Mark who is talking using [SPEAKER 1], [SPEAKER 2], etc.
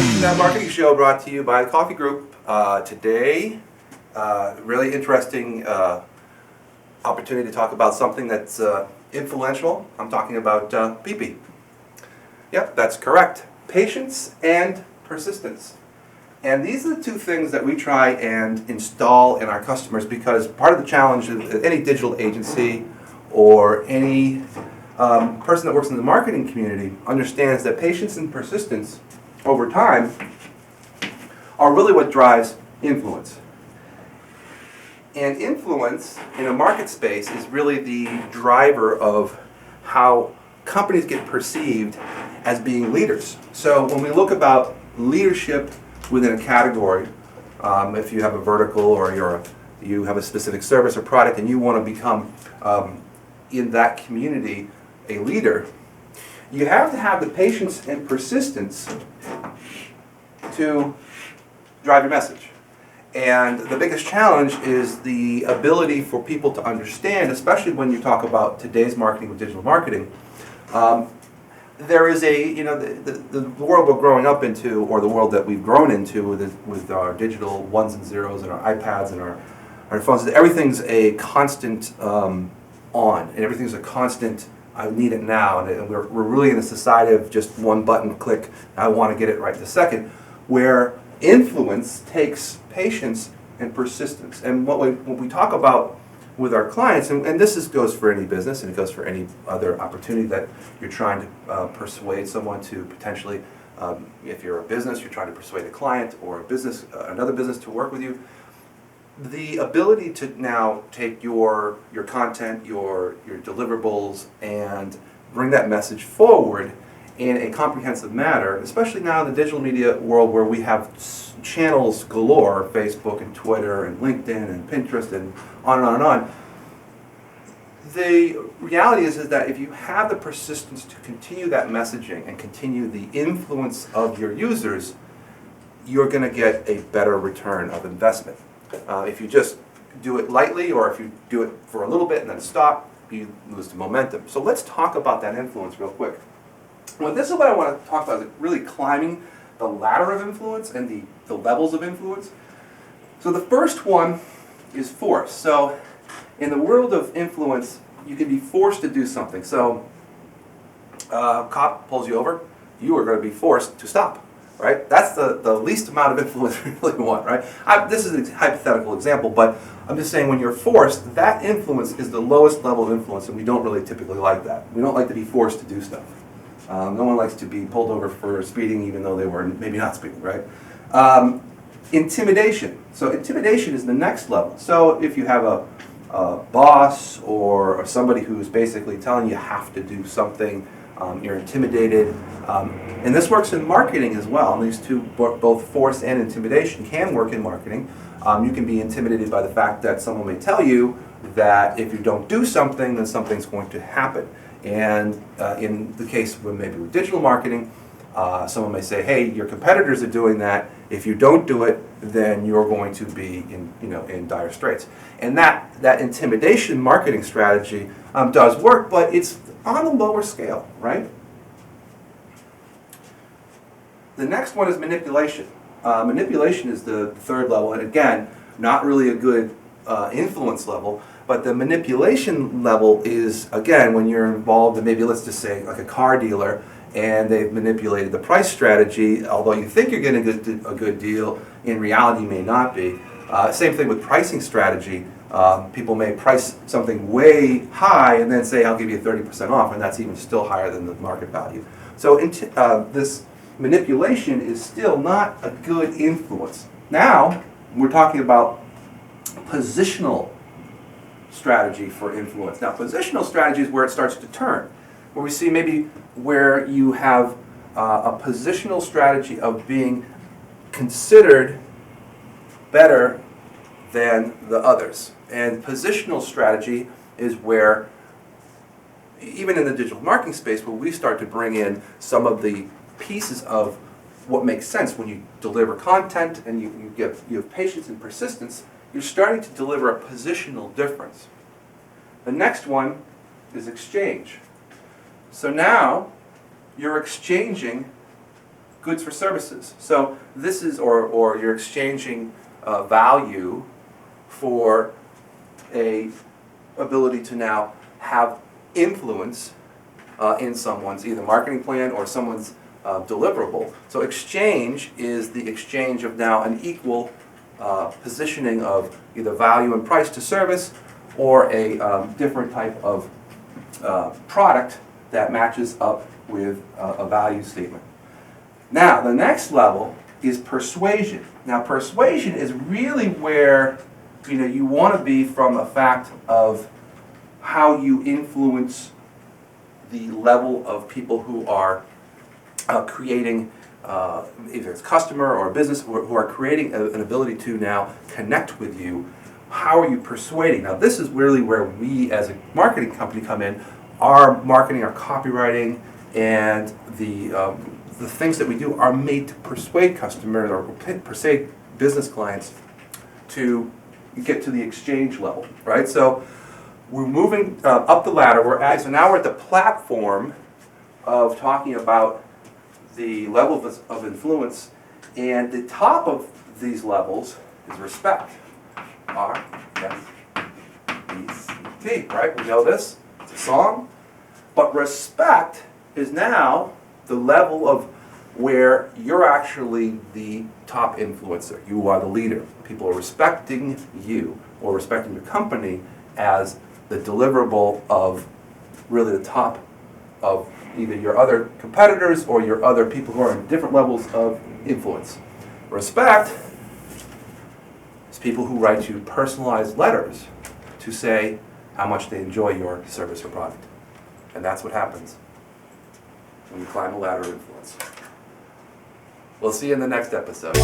[SPEAKER 1] Internet Marketing Show brought to you by the Coffee Group. Today, really interesting opportunity to talk about something that's influential. I'm talking about PP. Yep, that's correct. Patience and persistence. And these are the two things that we try and install in our customers, because part of the challenge of any digital agency or any person that works in the marketing community understands that patience and persistence over time are really what drives influence. And influence in a market space is really the driver of how companies get perceived as being leaders. So when we look about leadership within a category, if you have a vertical or you have a specific service or product and you want to become in that community a leader, you have to have the patience and persistence to drive your message. And the biggest challenge is the ability for people to understand, especially when you talk about today's marketing with digital marketing. There is the world we're growing up into, or the world that we've grown into with our digital ones and zeros and our iPads and our phones. Everything's a constant on, and everything's a constant, I need it now. And we're really in a society of just one button click, I want to get it right this second, where influence takes patience and persistence. And what we talk about with our clients, and this goes for any business and it goes for any other opportunity that you're trying to persuade someone to potentially, if you're a business, you're trying to persuade a client or a business, another business to work with you. The ability to now take your content, your deliverables, and bring that message forward in a comprehensive manner, especially now in the digital media world where we have channels galore, Facebook and Twitter and LinkedIn and Pinterest and on and on and on. The reality is that if you have the persistence to continue that messaging and continue the influence of your users, you're going to get a better return of investment. If you just do it lightly, or if you do it for a little bit and then stop, you lose the momentum. So let's talk about that influence real quick. Well, this is what I want to talk about, is really climbing the ladder of influence and the levels of influence. So the first one is force. So in the world of influence, you can be forced to do something. So a cop pulls you over, you are going to be forced to stop, right? That's the least amount of influence we really want, right? This is a hypothetical example, but I'm just saying when you're forced, that influence is the lowest level of influence, and we don't really typically like that. We don't like to be forced to do stuff. No one likes to be pulled over for speeding even though they were maybe not speeding, right? Intimidation. So intimidation is the next level. So if you have a boss or somebody who's basically telling you have to do something, you're intimidated. And this works in marketing as well. And these two, both force and intimidation, can work in marketing. You can be intimidated by the fact that someone may tell you that if you don't do something, then something's going to happen. And in the case maybe with digital marketing, someone may say, hey, your competitors are doing that. If you don't do it, then you're going to be in dire straits. And that intimidation marketing strategy does work, but it's on a lower scale, right? The next one is manipulation. Manipulation is the third level, and again, not really a good influence level. But the manipulation level is, again, when you're involved in, maybe let's just say like a car dealer, and they've manipulated the price strategy. Although you think you're getting a good deal, in reality you may not be. Same thing with pricing strategy. People may price something way high and then say, I'll give you 30% off, and that's even still higher than the market value. So this manipulation is still not a good influence. Now, we're talking about positional strategy for influence. Now, positional strategy is where it starts to turn, where we see maybe where you have a positional strategy of being considered better than the others. And positional strategy is where, even in the digital marketing space, where we start to bring in some of the pieces of what makes sense when you deliver content and you have patience and persistence. You're starting to deliver a positional difference. The next one is exchange. So now you're exchanging goods for services. So this is, or you're exchanging value for a ability to now have influence in someone's either marketing plan or someone's deliverable. So exchange is the exchange of now an equal positioning of either value and price to service, or a different type of product that matches up with a value statement. Now, the next level is persuasion. Now, persuasion is really where you want to be from a fact of how you influence the level of people who are creating, either it's customer or business, who are creating an ability to now connect with you. How are you persuading? Now, this is really where we as a marketing company come in. Our marketing, our copywriting, and the things that we do are made to persuade customers or persuade business clients to get to the exchange level, right? So we're moving up the ladder. So now we're at the platform of talking about the level of influence, and the top of these levels is respect. R-S-E-C-T, right? We know this. It's a song. But respect is now the level of where you're actually the top influencer. You are the leader. People are respecting you or respecting your company as the deliverable of really the top of either your other competitors or your other people who are in different levels of influence. Respect is people who write you personalized letters to say how much they enjoy your service or product. And that's what happens when you climb the ladder of influence. We'll see you in the next episode.